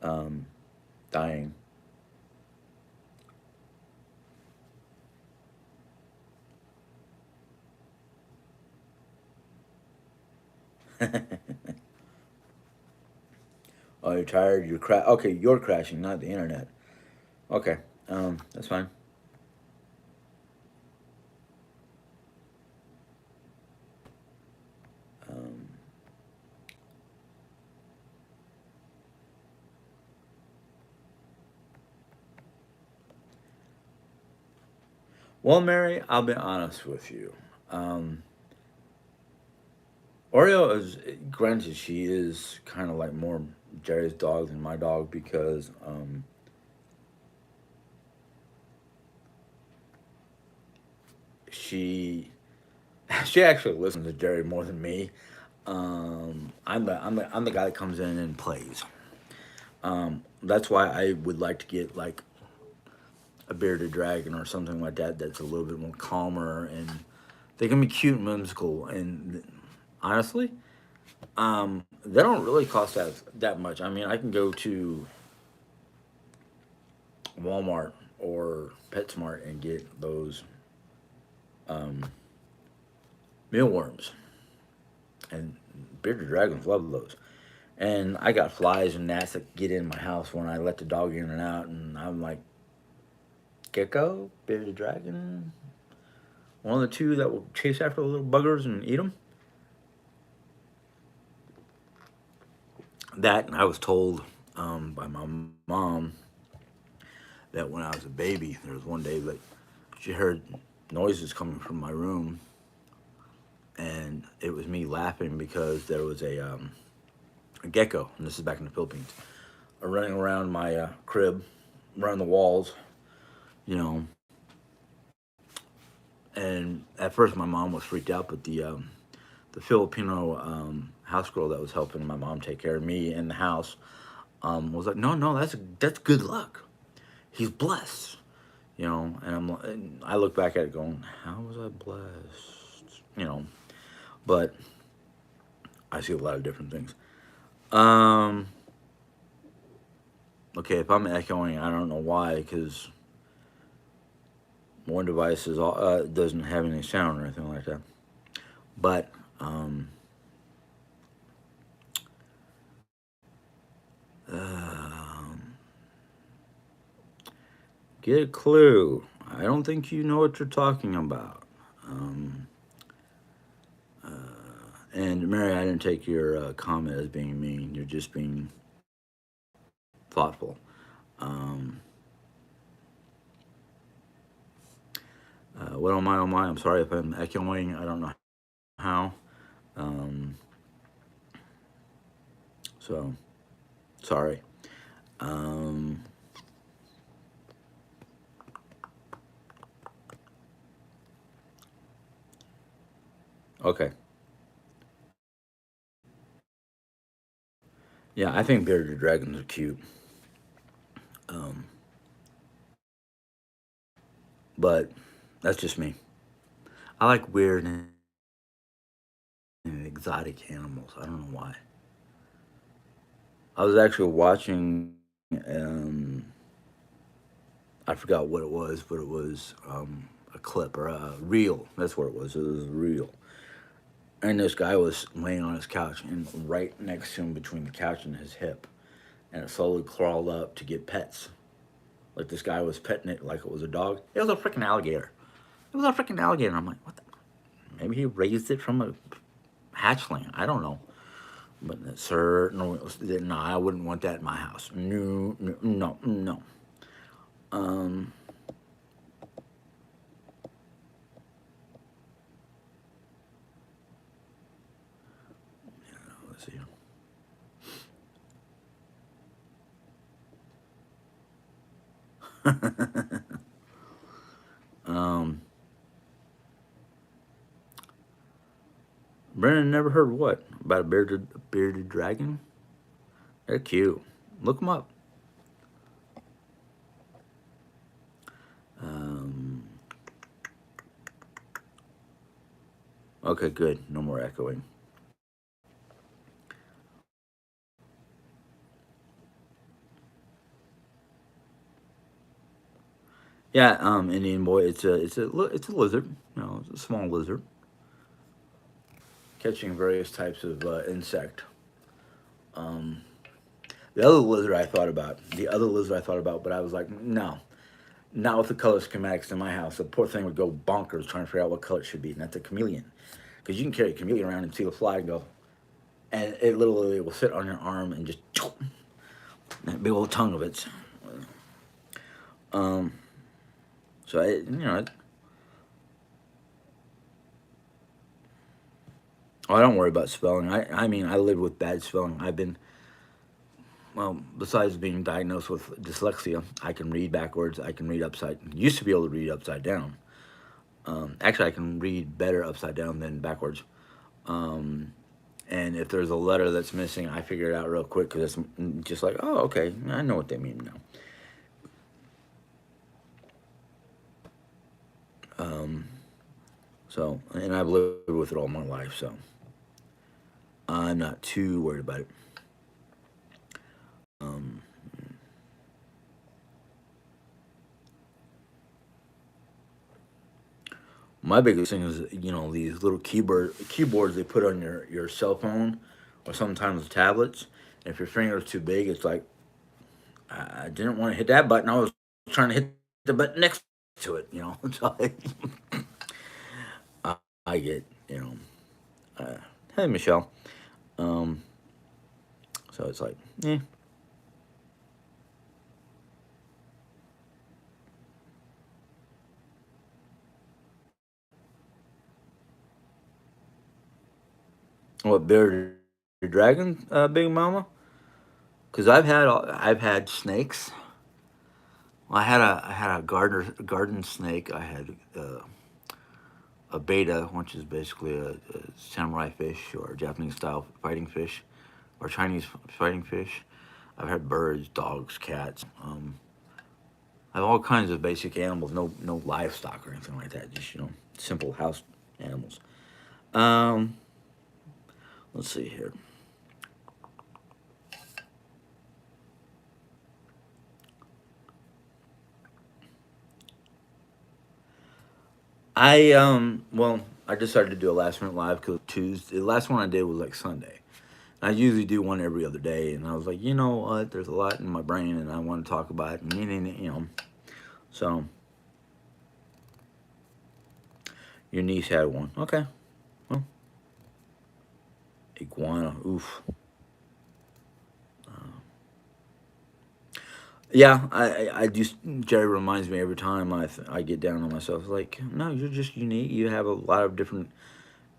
um, dying. Oh, you're tired. Okay, you're crashing, not the internet. Okay, that's fine. Um, well, Mary, I'll be honest with you. Um, Oreo is, granted, she is kind of like more Jerry's dog than my dog because she She actually listens to Jerry more than me. I'm the guy that comes in and plays. That's why I would like to get like a bearded dragon or something like that. That's a little bit more calmer, and they can be cute and whimsical. And honestly, they don't really cost that much. I mean, I can go to Walmart or PetSmart and get those mealworms, and bearded dragons love those. And I got flies and gnats that get in my house when I let the dog in and out, and I'm like, gecko, bearded dragon, one of the two that will chase after the little buggers and eat them. That, and I was told by my mom that when I was a baby, there was one day that she heard noises coming from my room, and it was me laughing because there was a gecko, and this is back in the Philippines, running around my crib, around the walls, you know. And at first, my mom was freaked out, but the Filipino house girl that was helping my mom take care of me in the house was like, no, no, that's good luck. He's blessed, you know. And I look back at it going, how was I blessed, you know? But I see a lot of different things. Um, okay, if I'm echoing, I don't know why, because one device doesn't have any sound or anything like that. But um, get a clue. I don't think you know what you're talking about. Um, and Mary, I didn't take your comment as being mean. You're just being thoughtful. Um, what am I? Oh my! I'm sorry if I'm echoing. I don't know how. Um, so sorry. Um, okay. Yeah, I think bearded dragons are cute. Um, but that's just me. I like weird and exotic animals. I don't know why. I was actually watching. I forgot what it was, but it was a clip or a reel. That's what it was. It was a reel. And this guy was laying on his couch, and right next to him, between the couch and his hip, and it slowly crawled up to get pets. Like this guy was petting it like it was a dog. It was a freaking alligator. It was a freaking alligator. I'm like, what the? Maybe he raised it from a hatchling. I don't know. But sir, no, no, I wouldn't want that in my house. No, no, no, no. Um, let's see. um, Brennan never heard what about a bearded dragon. They're cute. Look them up. Um, okay, good. No more echoing. Yeah, Indian boy. It's a lizard. You know, it's a small lizard catching various types of insect. Um, the other lizard I thought about. The other lizard I thought about, but I was like, no, not with the color schematics in my house. The poor thing would go bonkers trying to figure out what color it should be, and that's a chameleon. Because you can carry a chameleon around and see the fly and go, and it literally will sit on your arm and just that big old tongue of it. Um, so I don't worry about spelling. I mean, I live with bad spelling. I've been, well, besides being diagnosed with dyslexia, I can read backwards. I can read upside. Used to be able to read upside down. Actually, I can read better upside down than backwards. Um, and if there's a letter that's missing, I figure it out real quick because it's just like, oh, okay, I know what they mean now. Um, so, and I've lived with it all my life, so I'm not too worried about it. Um, my biggest thing is, these little keyboards they put on your cell phone or sometimes tablets. And if your finger's too big, it's like I didn't want to hit that button. I was trying to hit the button next to it. So I, I get Uh, hey, Michelle. Um, so it's like, eh. What bearded dragon, Big Mama? Because I've had snakes. Well, I had a garden snake. I had a beta, which is basically a samurai fish or Japanese style fighting fish, or Chinese fighting fish. I've had birds, dogs, cats. I have all kinds of basic animals. No livestock or anything like that. Just simple house animals. Um, let's see here. I decided to do a last minute live because Tuesday. The last one I did was like Sunday. I usually do one every other day, and I was like, you know what? There's a lot in my brain, and I want to talk about it. And. So your niece had one. Okay, well, iguana. Oof. Yeah, I just Jerry reminds me every time I get down on myself. Like, no, you're just unique. You have a lot of different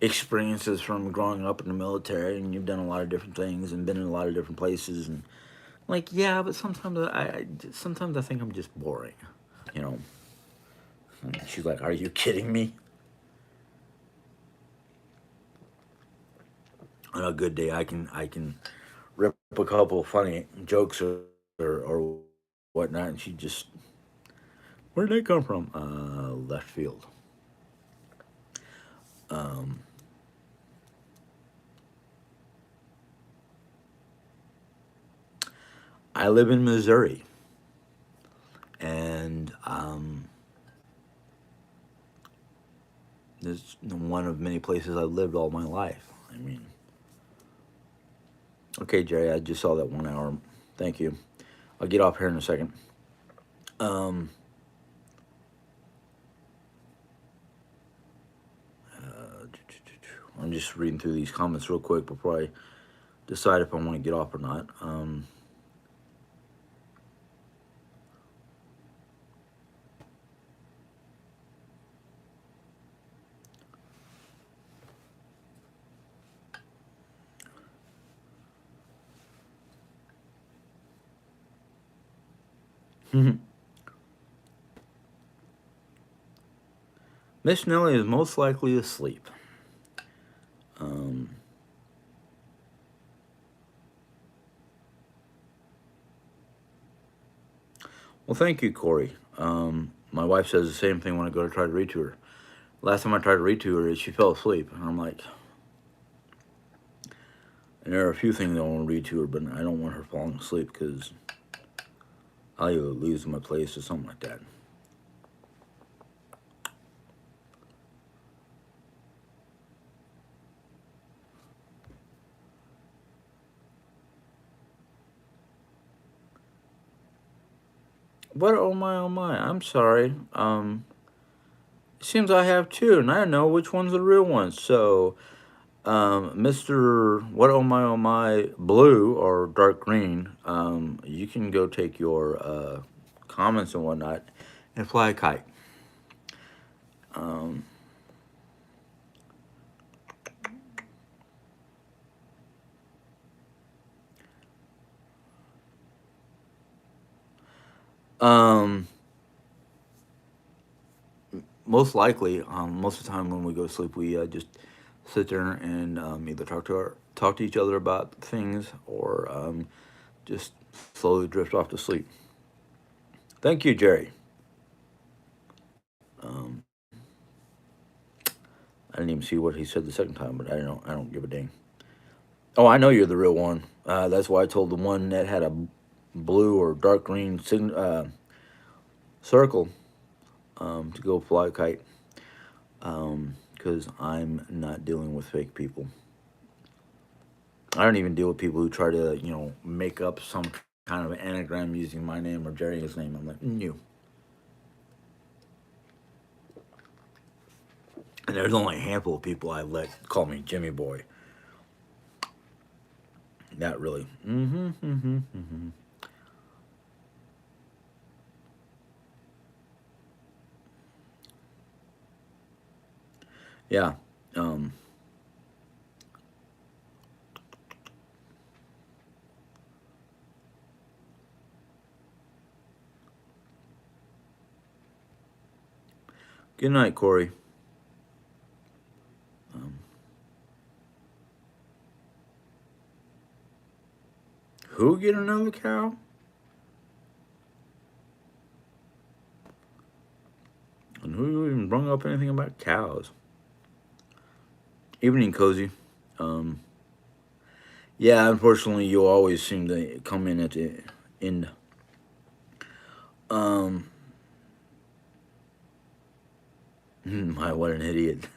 experiences from growing up in the military, and you've done a lot of different things and been in a lot of different places. And like, yeah, but sometimes I think I'm just boring. You know. And she's like, "Are you kidding me?" On a good day, I can rip a couple of funny jokes or whatnot, and she just, where'd they come from? Left field. Um, I live in Missouri, and this is one of many places I've lived all my life. I mean, okay, Jerry, I just saw that 1 hour. Thank you. I'll get off here in a second. Um, I'm just reading through these comments real quick before I decide if I want to get off or not. Miss Nellie is most likely asleep. Um, well, thank you, Corey. My wife says the same thing when I go to try to read to her. Last time I tried to read to her, she fell asleep, and I'm like, and there are a few things I want to read to her, but I don't want her falling asleep because I'll either lose my place or something like that. But oh my, oh my, I'm sorry. It seems I have two, and I know which one's the real one. So, Mr. What oh my blue or dark green, you can go take your comments and whatnot and fly a kite. Um, um, most likely, most of the time when we go to sleep, we just sit there and either talk to each other about things or just slowly drift off to sleep. Thank you, Jerry. Um, I didn't even see what he said the second time, but I don't. I don't give a dang. Oh, I know you're the real one. That's why I told the one that had a blue or dark green circle to go fly a kite. Because I'm not dealing with fake people. I don't even deal with people who try to, make up some kind of anagram using my name or Jerry's name. I'm like, you. And there's only a handful of people I let call me Jimmy Boy. Not really. Mm-hmm, mm-hmm, mm-hmm. Yeah. Um, Good night, Corey. Um, who get another cow? And who even brought up anything about cows? Evening, Cozy. Um, yeah, unfortunately, you always seem to come in at the end. Um, my, what an idiot.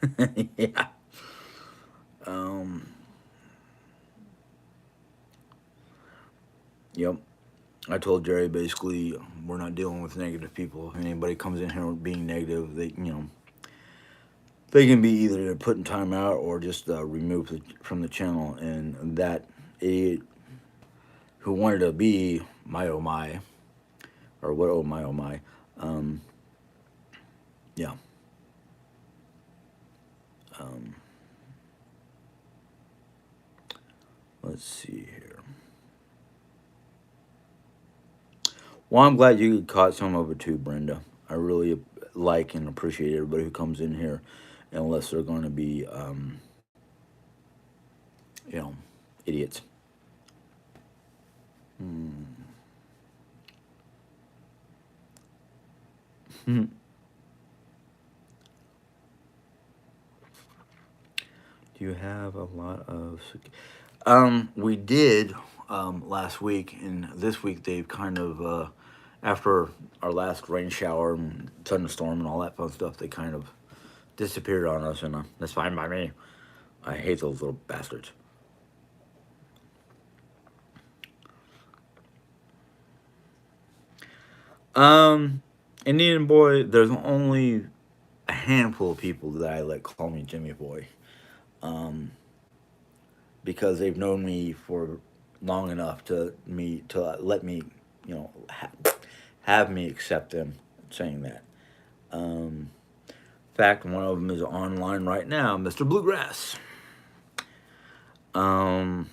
Yeah. Um, yep. I told Jerry basically we're not dealing with negative people. If anybody comes in here being negative, they can be either put in timeout or just removed from the channel. And that idiot who wanted to be my oh my, or what oh my, um, yeah. Um, let's see here. Well, I'm glad you caught some of it too, Brenda. I really like and appreciate everybody who comes in here, unless they're going to be, you know, idiots. Hmm. Do you have a lot of? We did last week, and this week they've kind of after our last rain shower and thunderstorm and all that fun stuff, they kind of disappeared on us, and that's fine by me. I hate those little bastards. Um, Indian boy, there's only a handful of people that I let call me Jimmy Boy, um, because they've known me for long enough to let me, have me accept them saying that. In fact, one of them is online right now, Mr. Bluegrass. Um,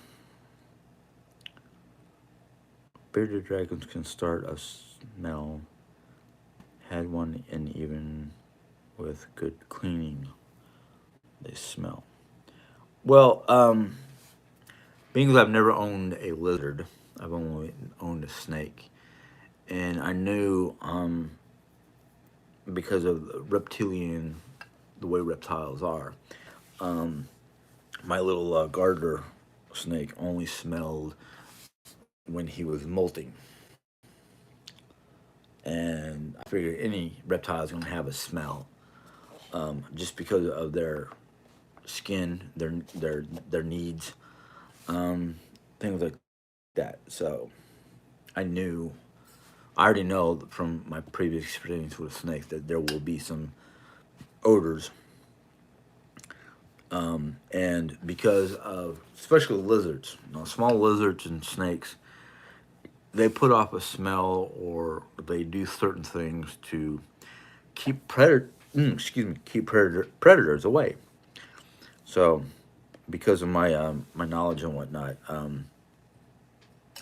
Bearded dragons can start a smell. Had one, and even with good cleaning, they smell. Well, being that I've never owned a lizard, I've only owned a snake, and I knew because of reptilian, the way reptiles are, um, my little garter snake only smelled when he was molting, and I figured any reptile is going to have a smell, just because of their skin, their needs, um, things like that. So I knew, I already know from my previous experience with snakes that there will be some odors, and because of especially lizards, small lizards and snakes, they put off a smell or they do certain things to keep predators away. So because of my knowledge and whatnot,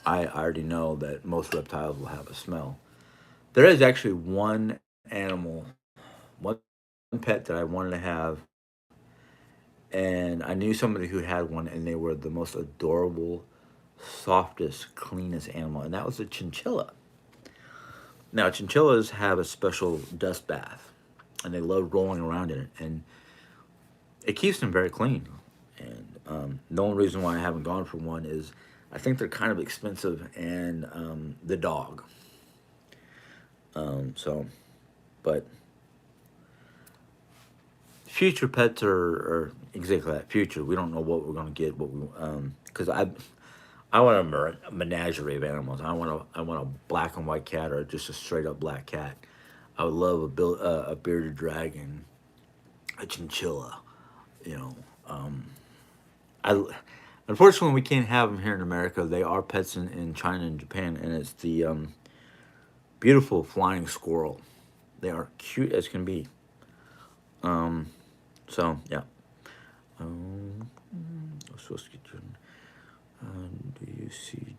I already know that most reptiles will have a smell. There is actually one animal, one pet that I wanted to have, and I knew somebody who had one, and they were the most adorable, softest, cleanest animal, and that was a chinchilla. Now, chinchillas have a special dust bath, and they love rolling around in it, and it keeps them very clean. And the only reason why I haven't gone for one is I think they're kind of expensive, and the dog. So, but future pets are exactly that. Future, we don't know what we're gonna get. What we because I want a menagerie of animals. I want a black and white cat or just a straight up black cat. I would love a bearded dragon, a chinchilla. You know, I unfortunately we can't have them here in America. They are pets in China and Japan, and it's the beautiful flying squirrel. They are cute as can be. So yeah. Um, I was supposed to get you. Do you see?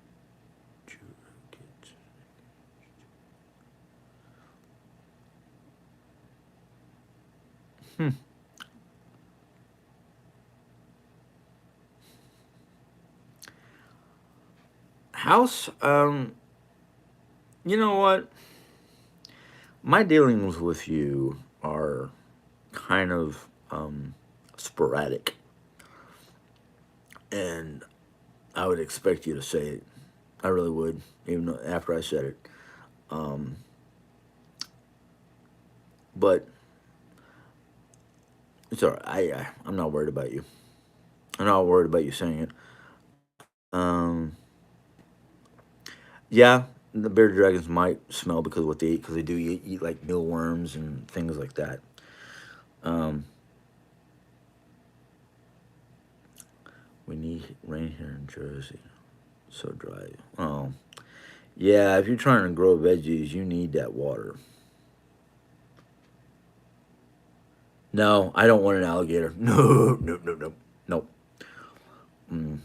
Hmm. House. You know what? My dealings with you are kind of sporadic, and I would expect you to say it. I really would, even though after I said it. Um, but it's all right. I'm not worried about you. I'm not worried about you saying it. Um, yeah, the bearded dragons might smell because of what they eat, because they do eat like mealworms and things like that. Um, we need rain here in Jersey. So dry. Oh, yeah. If you're trying to grow veggies, you need that water. No, I don't want an alligator. No, no, no, no, no. Mm.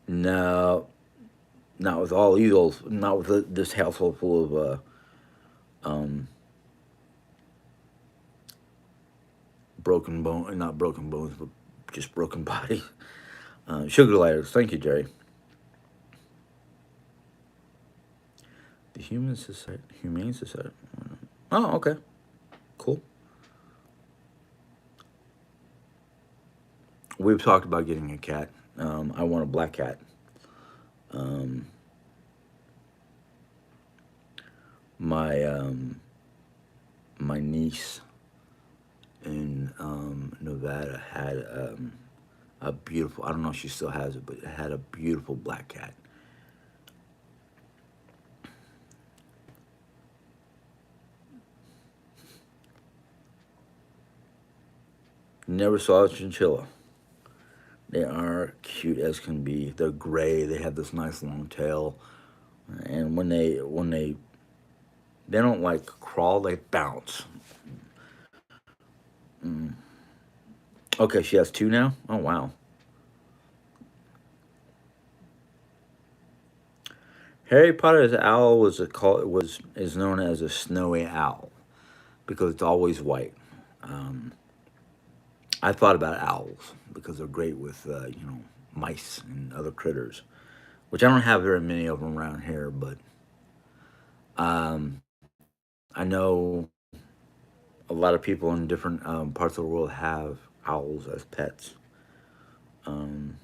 No, not with all these old. Not with this household full of um, broken bone. Not broken bones, but just broken bodies. Sugar gliders. Thank you, Jerry. The Humane Society. Oh, okay, cool. We've talked about getting a cat. I want a black cat. Um, my niece in Nevada had a beautiful. I don't know if she still has it, but it had a beautiful black cat. Never saw a chinchilla. They are cute as can be. They're gray. They have this nice long tail, and they don't like crawl. They bounce. Mm. Okay, she has two now. Oh wow. Harry Potter's owl was a call was is known as a snowy owl because it's always white. Um, I thought about owls because they're great with mice and other critters, which I don't have very many of them around here. But um, I know a lot of people in different parts of the world have owls as pets. Um,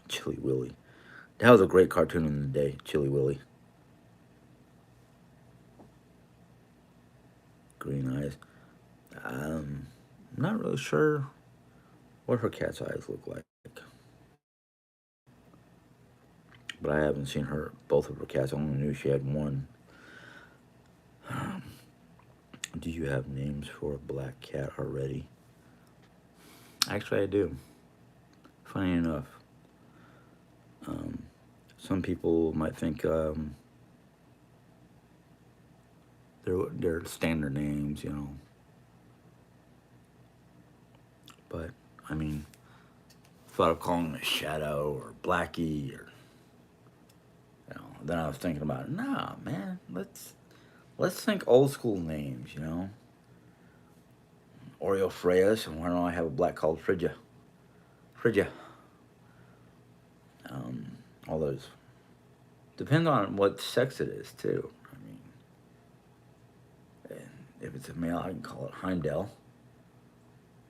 Chili Willy, that was a great cartoon in the day. Chili Willy, green eyes. Um, not really sure what her cat's eyes look like, but I haven't seen her both of her cats. I only knew she had one. Do you have names for a black cat already? Actually, I do. Funny enough, um, some people might think they're standard names, but I mean, thought of calling him a Shadow or Blackie or. then I was thinking about it. Nah, man, let's think old school names. Oreo Freyas, and why don't I have a black called Frigga? Frigga. Um, all those. Depends on what sex it is too. I mean, if it's a male, I can call it Heimdall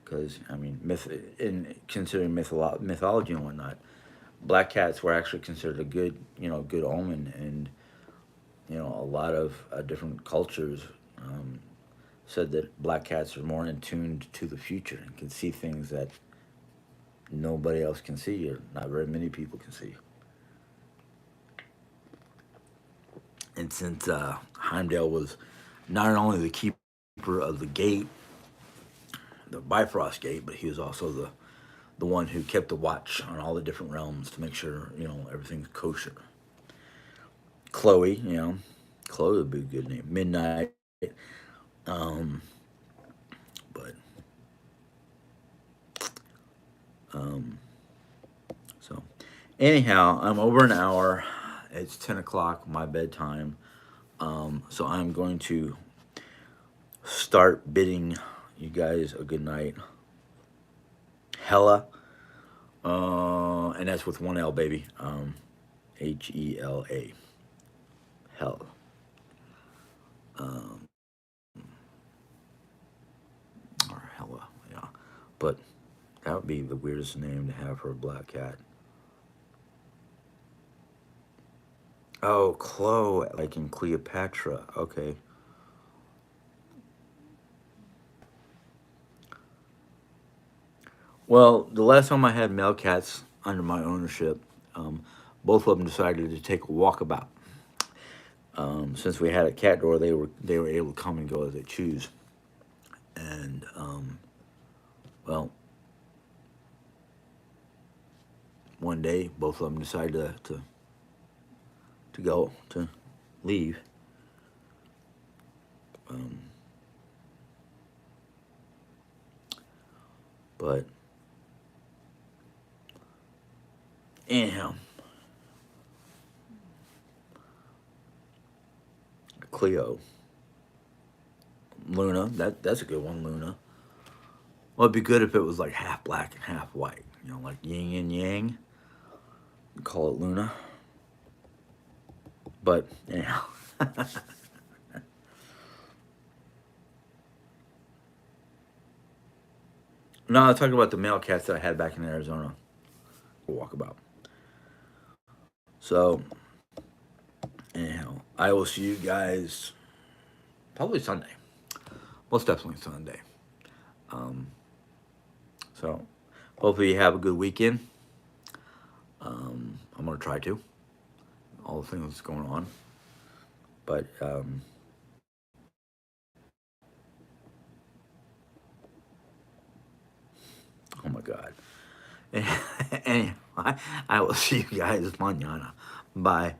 because I mean, in considering mythology and whatnot, black cats were actually considered a good, good omen, and a lot of different cultures um, said that black cats are more in tuned to the future and can see things that nobody else can see, or not very many people can see. And since Heimdall was not only the keeper of the gate, the Bifrost Gate, but he was also the one who kept the watch on all the different realms to make sure everything's kosher. Chloe, Chloe would be a good name. Midnight, um, but um, so anyhow, I'm over an hour. It's 10 o'clock, my bedtime. So I'm going to start bidding you guys a good night. Hella, and that's with one L, baby. Hela. Hell. Um, or Hella, yeah. But that would be the weirdest name to have for a black cat. Oh, Chloe, like in Cleopatra. Okay. Well, the last time I had male cats under my ownership, um, both of them decided to take a walkabout. Since we had a cat door, they were able to come and go as they choose. And well, one day both of them decided to go to leave. Um, but anyhow, Cleo, Luna, that's a good one, Luna. Well, it'd be good if it was like half black and half white, like yin and yang. Call it Luna. But anyhow, no, I was talking about the male cats that I had back in Arizona. Walkabout. So anyhow, I will see you guys probably Sunday. Most definitely Sunday. Um, so hopefully you have a good weekend. I'm gonna try to. All the things that's going on, but oh my god. Anyway, I will see you guys mañana. Bye.